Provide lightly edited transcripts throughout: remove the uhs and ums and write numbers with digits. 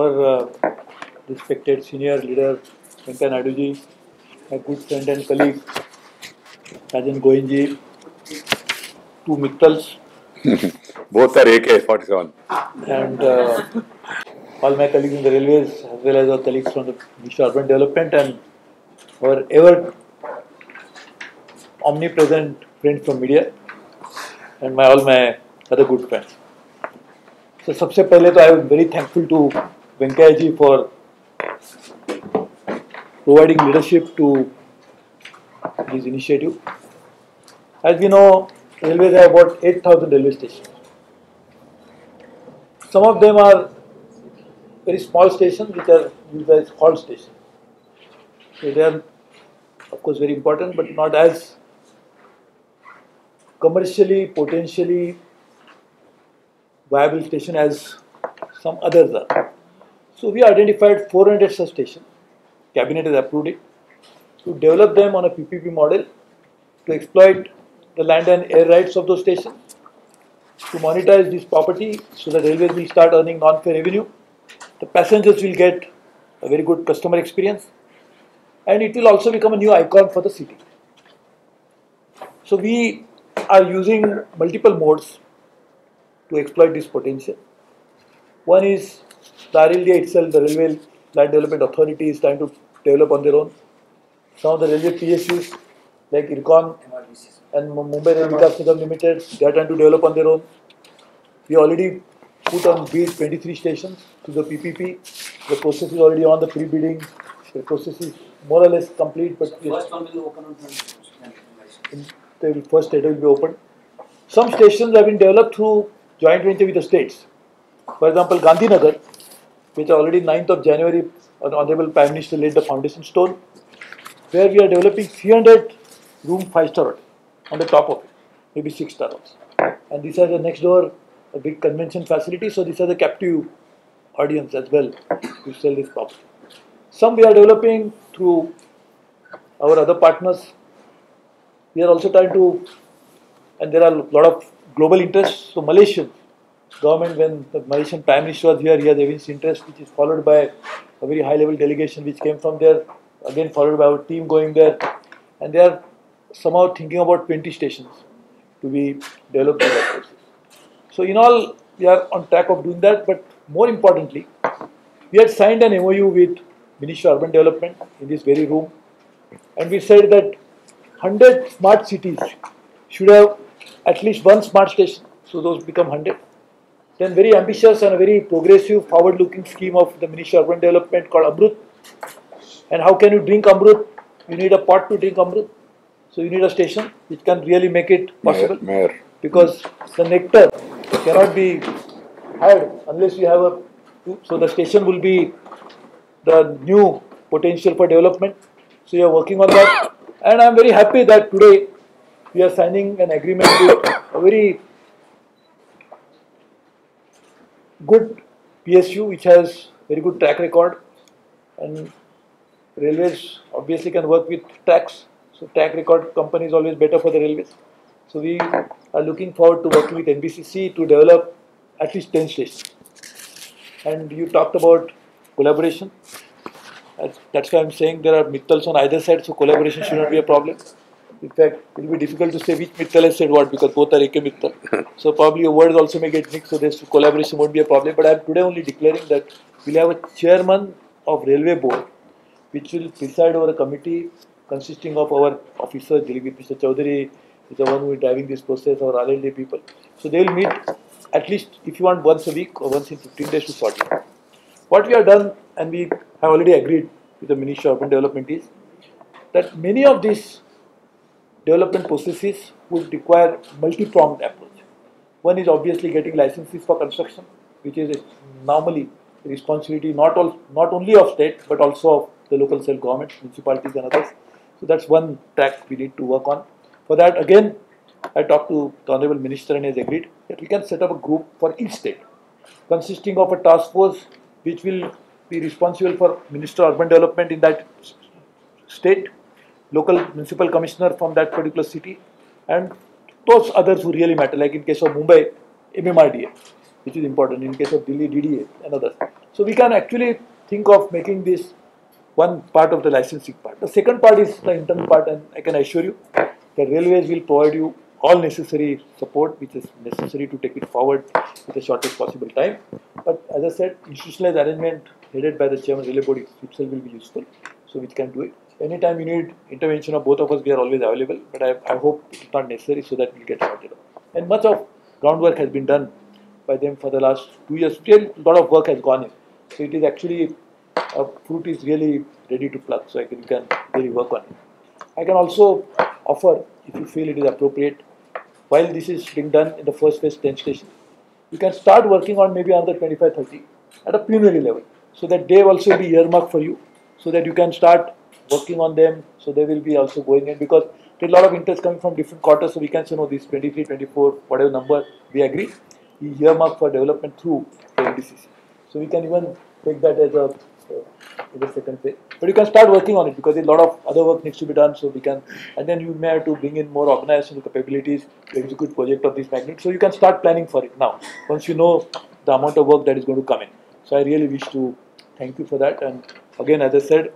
our respected senior leader, Venkaiah Naidu ji, my good friend and colleague, Rajan Goenji, two Mittals. Both are AK-47. And all my colleagues in the railways, as well as our colleagues from the Ministry of Urban Development, and our ever omnipresent friends from media, and all my other good friends. So, सबसे पहले तो I am very thankful to Venkaiah ji for providing leadership to this initiative. As we know, railways have about 8,000 railway stations. Some of them are very small stations which are used as halt stations. So they are, of course, very important, but not as commercially, potentially viable station as some others are. So we identified 400 such stations. Cabinet has approved it to develop them on a PPP model, to exploit the land and air rights of those stations, to monetize this property so that railways will start earning non-fare revenue. The passengers will get a very good customer experience, and it will also become a new icon for the city. So we are using multiple modes to exploit this potential. One is the RLDA itself, the Railway Land Development Authority, is trying to develop on their own. Some of the railway PSUs like IRCON and Mumbai Rail Vikas Nigam Limited, they are trying to develop on their own. We already put on bid 23 stations to the PPP. The process is already on, the pre-bidding. The process is more or less complete, but first one will open on the first state will be opened. Some stations have been developed through joint venture with the states. For example, Gandhinagar, which already 9th of January, Honorable Prime Minister laid the foundation stone, where we are developing 300 room 5-star hotel on the top of it, maybe 6-star also. And this has a next door, a big convention facility, so this has a captive audience as well to sell this property. Some we are developing through our other partners. We are also trying to, and there are a lot of global interests. So Malaysian government, when the Malaysian Prime Minister was here, he has evinced interest, which is followed by a very high-level delegation which came from there, again followed by our team going there, and they are somehow thinking about 20 stations to be developed in that process. So in all, we are on track of doing that, but more importantly, we had signed an MoU with Ministry of Urban Development in this very room, and we said that 100 smart cities should have at least one smart station, so those become 100. Then very ambitious and a very progressive, forward-looking scheme of the Ministry of Urban Development called Amrut. And how can you drink Amrut? You need a pot to drink Amrut. So you need a station which can really make it possible. Because the nectar cannot be had unless you have a... So the station will be the new potential for development. So you are working on that. And I am very happy that today we are signing an agreement with a very good PSU which has very good track record, and railways obviously can work with tracks. So track record company is always better for the railways. So we are looking forward to working with NBCC to develop at least 10 stations. And you talked about collaboration. That's why I'm saying there are Mittals on either side, so collaboration should not be a problem. In fact, it will be difficult to say which Mittal has said what, because both are AK Mittal. So probably your words also may get mixed, so this collaboration won't be a problem. But I am today only declaring that we'll have a chairman of Railway Board, which will preside over a committee consisting of our officers, Mr. Chaudhary is the one who is driving this process, our RLD people. So they will meet at least, if you want, once a week or once in 15 days to sort it. What we have done, and we have already agreed with the Ministry of Urban Development, is that many of these development processes would require multi-pronged approach. One is obviously getting licenses for construction, which is normally the responsibility not only of state but also of the local self-governments, municipalities and others. So that's one track we need to work on. For that, again, I talked to the Honorable Minister and he has agreed that we can set up a group for each state, consisting of a task force which will be responsible for Minister of Urban Development in that state, local municipal commissioner from that particular city, and those others who really matter, like in case of Mumbai, MMRDA. which is important in case of Delhi DDA and others. So we can actually think of making this one part of the licensing part. The second part is the internal part, and I can assure you that railways will provide you all necessary support which is necessary to take it forward with the shortest possible time. But as I said, institutionalized arrangement headed by the chairman railway board itself will be useful, so which can do it. Anytime you need intervention of both of us, we are always available, but I hope it's not necessary so that we'll get sorted out. And much of groundwork has been done by them for the last 2 years. Still, a lot of work has gone in. So it is actually, fruit is really ready to pluck, so you can really work on it. I can also offer, if you feel it is appropriate, while this is being done in the first phase 10 stations, you can start working on maybe another 25-30 at a preliminary level, so that they will also be earmarked for you, so that you can start working on them, so they will be also going in, because there is a lot of interest coming from different quarters, so we can say, no, this 23, 24, whatever number we agree, we earmark for development through the NBCC. So we can even take that as a second phase. But you can start working on it, because a lot of other work needs to be done, so we can, and then you may have to bring in more organizational capabilities to execute project of this magnitude. So you can start planning for it now, once you know the amount of work that is going to come in. So I really wish to thank you for that. And again, as I said,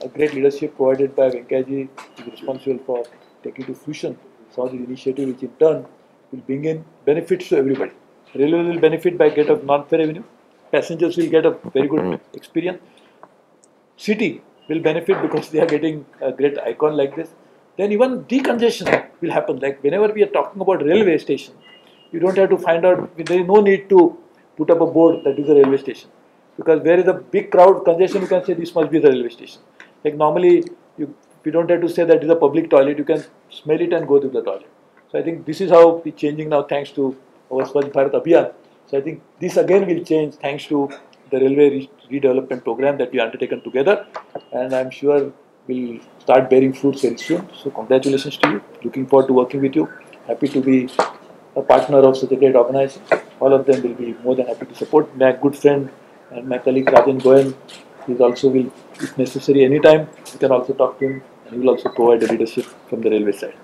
a great leadership provided by Venkayaji, who is responsible for taking to fruition some of the initiative, which in turn will bring in benefits to everybody. Railway will benefit by get of non-fare revenue. Passengers will get a very good experience. City will benefit because they are getting a great icon like this. Then even decongestion will happen. Like whenever we are talking about railway station, you don't have to find out, there is no need to put up a board that is a railway station. Because where is a big crowd congestion, you can say this must be the railway station. Like normally, you don't have to say that it is a public toilet, you can smell it and go to the toilet. So I think this is how it's changing now thanks to our Swachh Bharat Abhiyan. So I think this again will change thanks to the railway redevelopment program that we undertaken together, and I'm sure we'll start bearing fruits very soon. So congratulations to you. Looking forward to working with you. Happy to be a partner of such a great organization. All of them will be more than happy to support. My good friend and my colleague Rajan Goyan, he also will, if necessary, anytime, you can also talk to him, and he will also provide the leadership from the railway side.